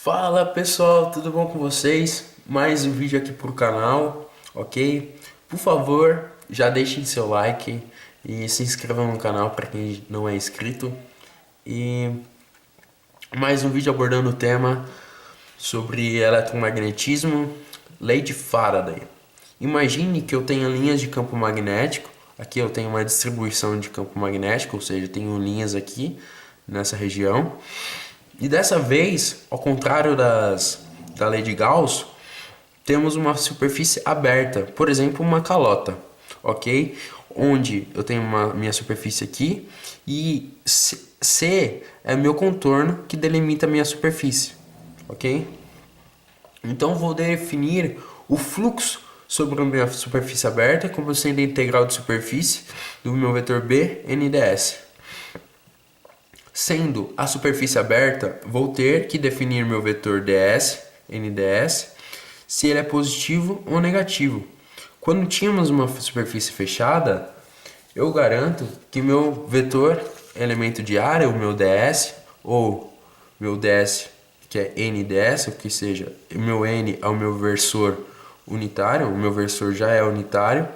Fala pessoal, tudo bom com vocês? Mais um vídeo aqui pro canal, ok? Por favor, já deixem seu like e se inscrevam no canal para quem não é inscrito. E mais um vídeo abordando o tema sobre eletromagnetismo, lei de Faraday. Imagine que eu tenha linhas de campo magnético. Aqui eu tenho uma distribuição de campo magnético, ou seja, tenho linhas aqui nessa região. E dessa vez, ao contrário da lei de Gauss, temos uma superfície aberta, por exemplo, uma calota, ok? Onde eu tenho minha superfície aqui e C é meu contorno que delimita a minha superfície, ok? Então vou definir o fluxo sobre a minha superfície aberta como sendo a integral de superfície do meu vetor B, NDS. Sendo a superfície aberta, vou ter que definir meu vetor ds, NDS, se ele é positivo ou negativo. Quando tínhamos uma superfície fechada, eu garanto que meu vetor, elemento de área, o meu ds, ou meu ds, que é NDS, ou que seja, o meu N é o meu versor unitário, o meu versor já é unitário,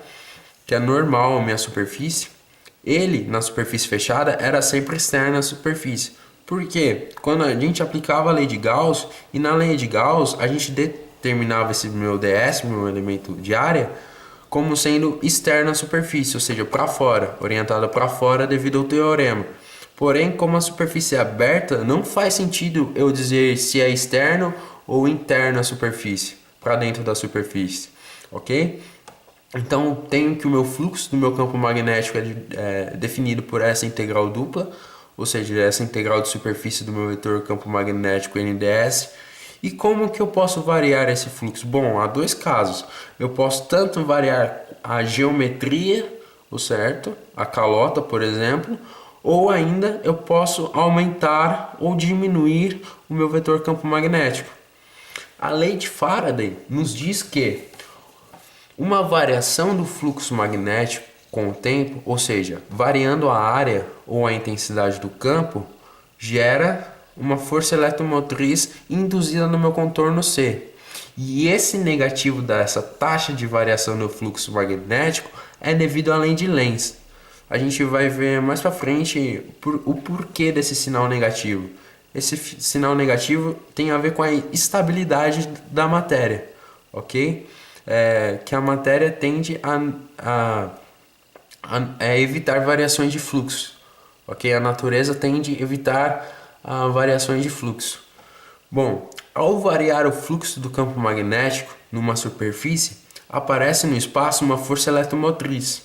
que é normal a minha superfície. Ele, na superfície fechada, era sempre externo à superfície. Por quê? Quando a gente aplicava a lei de Gauss, e na lei de Gauss, a gente determinava esse meu ds, meu elemento de área, como sendo externo à superfície, ou seja, para fora, orientada para fora devido ao teorema. Porém, como a superfície é aberta, não faz sentido eu dizer se é externo ou interno à superfície, para dentro da superfície, ok? Então, tenho que o meu fluxo do meu campo magnético é definido por essa integral dupla, ou seja, essa integral de superfície do meu vetor campo magnético NDS. E como que eu posso variar esse fluxo? Bom, há dois casos. Eu posso tanto variar a geometria, o certo, a calota, por exemplo, ou ainda eu posso aumentar ou diminuir o meu vetor campo magnético. A lei de Faraday nos diz que uma variação do fluxo magnético com o tempo, ou seja, variando a área ou a intensidade do campo, gera uma força eletromotriz induzida no meu contorno C. E esse negativo dessa taxa de variação do fluxo magnético é devido à lei de Lenz. A gente vai ver mais para frente o porquê desse sinal negativo. Esse sinal negativo tem a ver com a estabilidade da matéria, ok? Que a matéria tende a evitar variações de fluxo, ok? A natureza tende a evitar variações de fluxo. Bom, ao variar o fluxo do campo magnético numa superfície, aparece no espaço uma força eletromotriz.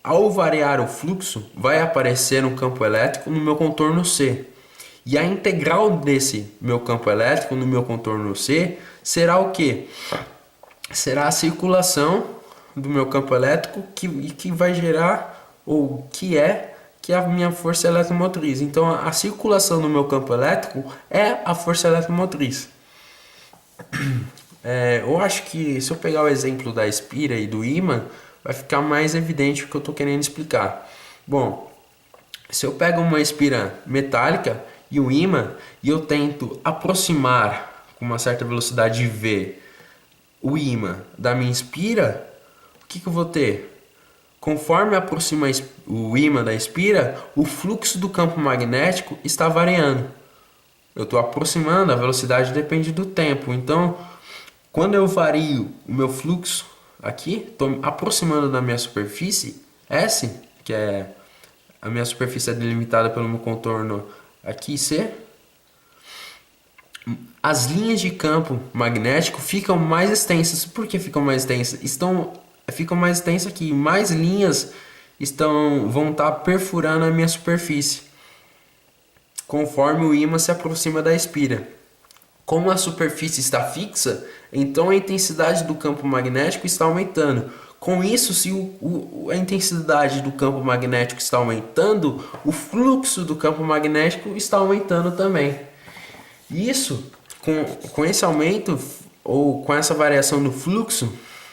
Ao variar o fluxo, vai aparecer um campo elétrico no meu contorno C. E a integral desse meu campo elétrico no meu contorno C será o quê? Será a circulação do meu campo elétrico que vai gerar, ou que é a minha força eletromotriz. Então a circulação do meu campo elétrico é a força eletromotriz. Eu acho que se eu pegar o exemplo da espira e do ímã, vai ficar mais evidente o que eu estou querendo explicar. Bom, se eu pego uma espira metálica e um ímã e eu tento aproximar com uma certa velocidade v o ímã da minha espira, o que eu vou ter? Conforme aproxima o ímã da espira, o fluxo do campo magnético está variando. Eu estou aproximando, a velocidade depende do tempo. Então, quando eu vario o meu fluxo aqui, estou aproximando da minha superfície S, que é a minha superfície é delimitada pelo meu contorno aqui C. As linhas de campo magnético ficam mais extensas. Por que ficam mais extensas? Ficam mais extensas que mais linhas vão estar perfurando a minha superfície, conforme o ímã se aproxima da espira. Como a superfície está fixa, então a intensidade do campo magnético está aumentando. Com isso, se a intensidade do campo magnético está aumentando, o fluxo do campo magnético está aumentando também. Isso, com esse aumento ou com essa variação do fluxo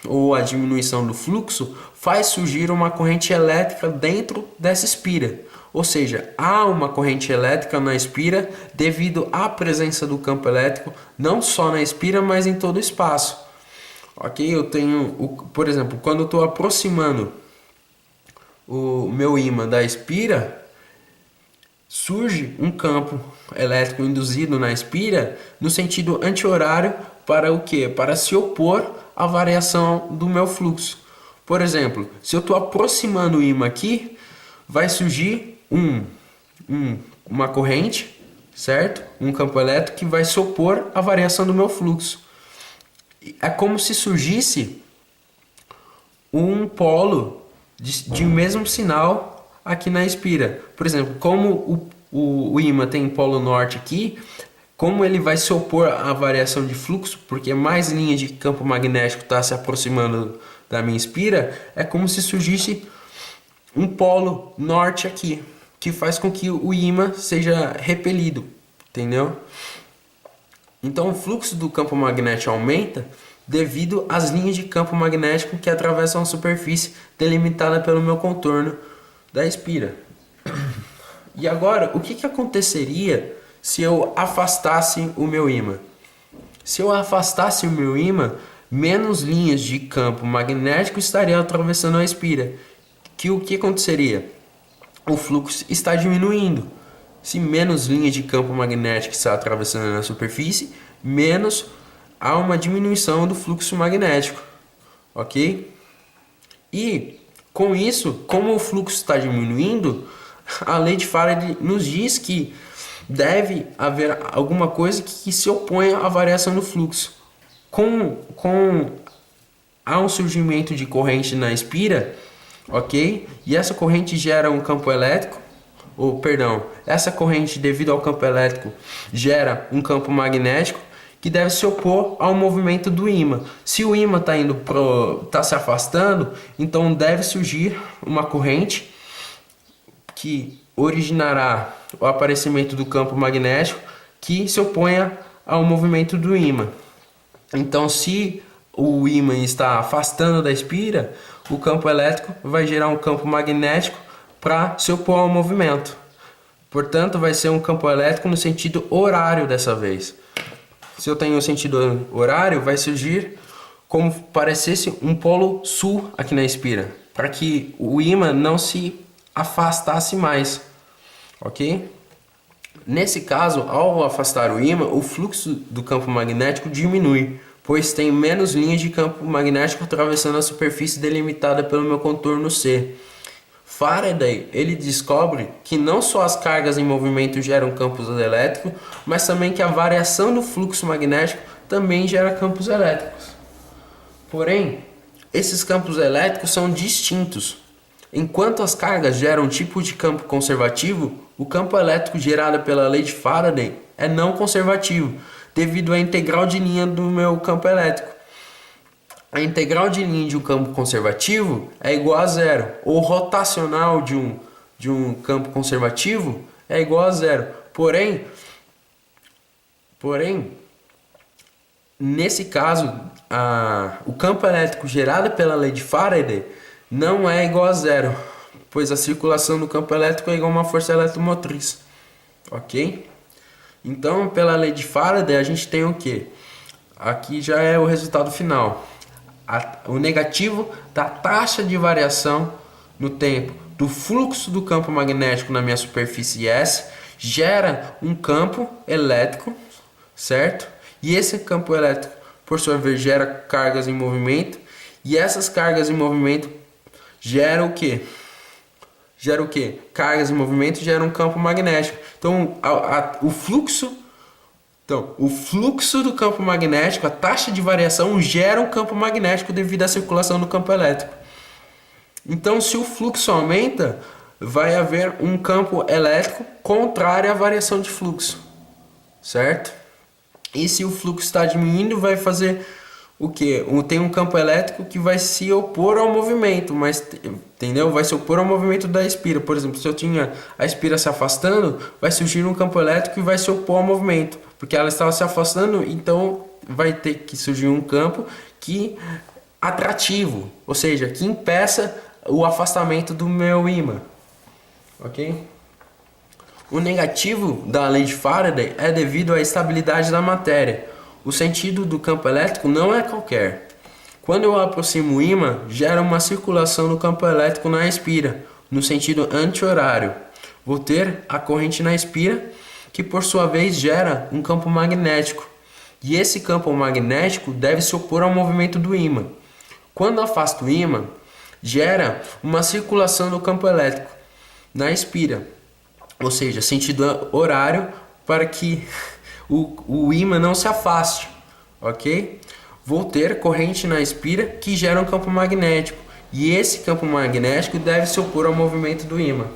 ou a diminuição do fluxo, faz surgir uma corrente elétrica dentro dessa espira. Ou seja, há uma corrente elétrica na espira devido à presença do campo elétrico, não só na espira, mas em todo o espaço. Ok? Eu tenho, por exemplo, quando eu estou aproximando o meu ímã da espira, surge um campo elétrico induzido na espira no sentido anti-horário para o quê? Para se opor à variação do meu fluxo. Por exemplo, se eu estou aproximando o ímã aqui, vai surgir uma corrente, certo? Um campo elétrico que vai se opor à variação do meu fluxo. É como se surgisse um polo de mesmo sinal aqui na espira. Por exemplo, como o ímã tem polo norte aqui, como ele vai se opor à variação de fluxo, porque mais linha de campo magnético está se aproximando da minha espira, é como se surgisse um polo norte aqui, que faz com que o ímã seja repelido, entendeu? Então o fluxo do campo magnético aumenta devido às linhas de campo magnético que atravessam a superfície delimitada pelo meu contorno da espira. E agora, o que aconteceria se eu afastasse o meu ímã? Se eu afastasse o meu ímã, menos linhas de campo magnético estariam atravessando a espira. O que aconteceria? O fluxo está diminuindo. Se menos linhas de campo magnético está atravessando na superfície, menos há uma diminuição do fluxo magnético, ok? E com isso, como o fluxo está diminuindo, a lei de Faraday nos diz que deve haver alguma coisa que se oponha à variação do fluxo. Há um surgimento de corrente na espira, ok? E essa corrente gera um campo elétrico, essa corrente devido ao campo elétrico gera um campo magnético que deve se opor ao movimento do ímã. Se o ímã está se afastando, então deve surgir uma corrente que originará o aparecimento do campo magnético que se oponha ao movimento do ímã. Então, se o ímã está afastando da espira, o campo elétrico vai gerar um campo magnético para se opor ao movimento. Portanto, vai ser um campo elétrico no sentido horário dessa vez. Se eu tenho o sentido horário, vai surgir como parecesse um polo sul aqui na espira, para que o ímã não se afastasse mais, ok? Nesse caso, ao afastar o ímã, o fluxo do campo magnético diminui, pois tem menos linhas de campo magnético atravessando a superfície delimitada pelo meu contorno C. Faraday, ele descobre que não só as cargas em movimento geram campos elétricos, mas também que a variação do fluxo magnético também gera campos elétricos. Porém, esses campos elétricos são distintos. Enquanto as cargas geram um tipo de campo conservativo, o campo elétrico gerado pela lei de Faraday é não conservativo, devido à integral de linha do meu campo elétrico. A integral de linha de um campo conservativo é igual a zero. O rotacional de um campo conservativo é igual a zero. Porém, nesse caso, o campo elétrico gerado pela lei de Faraday não é igual a zero, pois a circulação do campo elétrico é igual a uma força eletromotriz. Ok? Então, pela lei de Faraday, a gente tem o quê? Aqui já é o resultado final. O negativo da taxa de variação no tempo do fluxo do campo magnético na minha superfície S gera um campo elétrico, certo? E esse campo elétrico, por sua vez, gera cargas em movimento, e essas cargas em movimento geram o quê? Cargas em movimento geram um campo magnético. Então, o fluxo do campo magnético, a taxa de variação gera um campo magnético devido à circulação do campo elétrico. Então, se o fluxo aumenta, vai haver um campo elétrico contrário à variação de fluxo, certo? E se o fluxo está diminuindo, vai fazer o quê? Tem um campo elétrico que vai se opor ao movimento, mas, entendeu? Vai se opor ao movimento da espira. Por exemplo, se eu tinha a espira se afastando, vai surgir um campo elétrico e vai se opor ao movimento, porque ela estava se afastando, então vai ter que surgir um campo atrativo, ou seja, que impeça o afastamento do meu ímã, ok? O negativo da lei de Faraday é devido à estabilidade da matéria. O sentido do campo elétrico não é qualquer. Quando eu aproximo o ímã, gera uma circulação do campo elétrico na espira, no sentido anti-horário. Vou ter a corrente na espira, que por sua vez gera um campo magnético. E esse campo magnético deve se opor ao movimento do ímã. Quando afasto o ímã, gera uma circulação do campo elétrico na espira, ou seja, sentido horário, para que o ímã não se afaste, ok? Vou ter corrente na espira que gera um campo magnético, e esse campo magnético deve se opor ao movimento do ímã,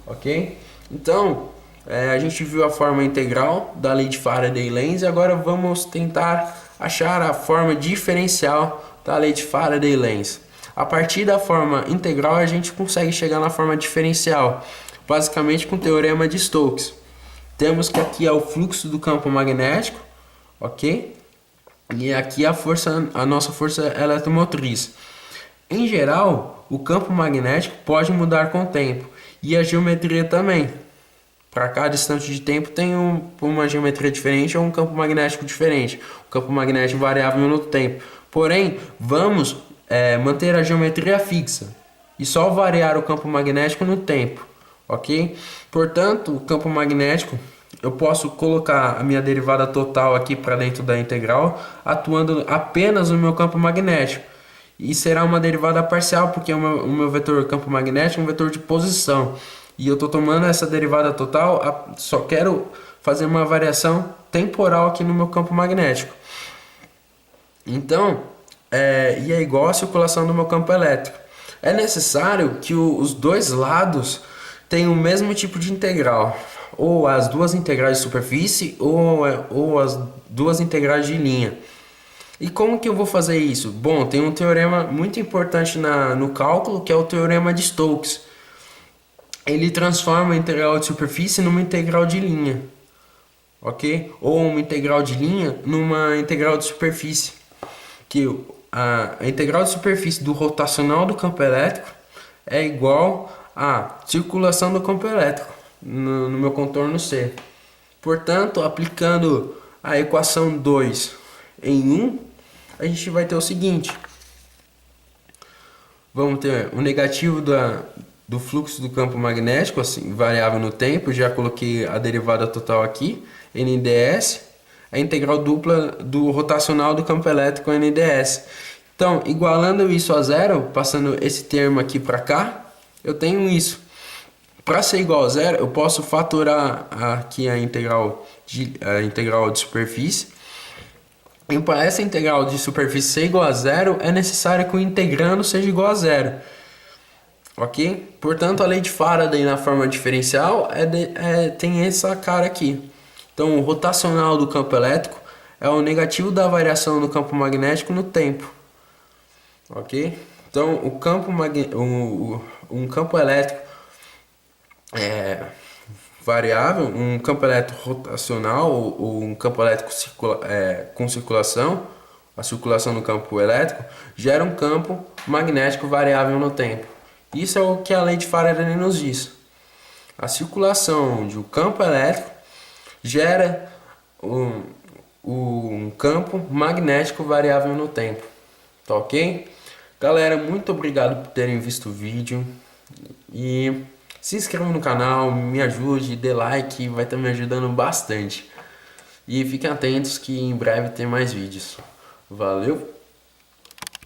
ok? Então, a gente viu a forma integral da lei de Faraday-Lenz e agora vamos tentar achar a forma diferencial da lei de Faraday-Lenz. A partir da forma integral a gente consegue chegar na forma diferencial, basicamente com o teorema de Stokes. Temos que aqui é o fluxo do campo magnético, ok? E aqui a nossa força eletromotriz. Em geral, o campo magnético pode mudar com o tempo e a geometria também. Para cada instante de tempo tem uma geometria diferente ou um campo magnético diferente. O campo magnético variável no tempo. Porém, vamos manter a geometria fixa e só variar o campo magnético no tempo, ok? Portanto, o campo magnético, eu posso colocar a minha derivada total aqui para dentro da integral, atuando apenas no meu campo magnético. E será uma derivada parcial, porque o meu vetor campo magnético é um vetor de posição. E eu estou tomando essa derivada total, só quero fazer uma variação temporal aqui no meu campo magnético. Então, e é igual à circulação do meu campo elétrico. É necessário que os dois lados tenham o mesmo tipo de integral, ou as duas integrais de superfície, ou as duas integrais de linha. E como que eu vou fazer isso? Bom, tem um teorema muito importante no cálculo, que é o teorema de Stokes. Ele transforma a integral de superfície numa integral de linha, ok? Ou uma integral de linha numa integral de superfície. Que a integral de superfície do rotacional do campo elétrico é igual à circulação do campo elétrico no meu contorno C. Portanto, aplicando a equação 2 em 1, a gente vai ter o seguinte. Vamos ter o negativo do fluxo do campo magnético, assim, variável no tempo. Já coloquei a derivada total aqui, NdS. A integral dupla do rotacional do campo elétrico NdS. Então, igualando isso a zero, passando esse termo aqui para cá, eu tenho isso. Para ser igual a zero, eu posso fatorar aqui a integral de superfície. E para essa integral de superfície ser igual a zero, é necessário que o integrando seja igual a zero. Ok? Portanto, a lei de Faraday na forma diferencial tem essa cara aqui. Então, o rotacional do campo elétrico é o negativo da variação do campo magnético no tempo. Ok? Então, um campo elétrico variável, um campo elétrico rotacional ou um campo elétrico com circulação, a circulação do campo elétrico, gera um campo magnético variável no tempo. Isso é o que a lei de Faraday nos diz. A circulação de um campo elétrico gera um campo magnético variável no tempo. Tá ok? Galera, muito obrigado por terem visto o vídeo. E se inscreva no canal, me ajude, dê like, vai estar me ajudando bastante. E fiquem atentos que em breve tem mais vídeos. Valeu!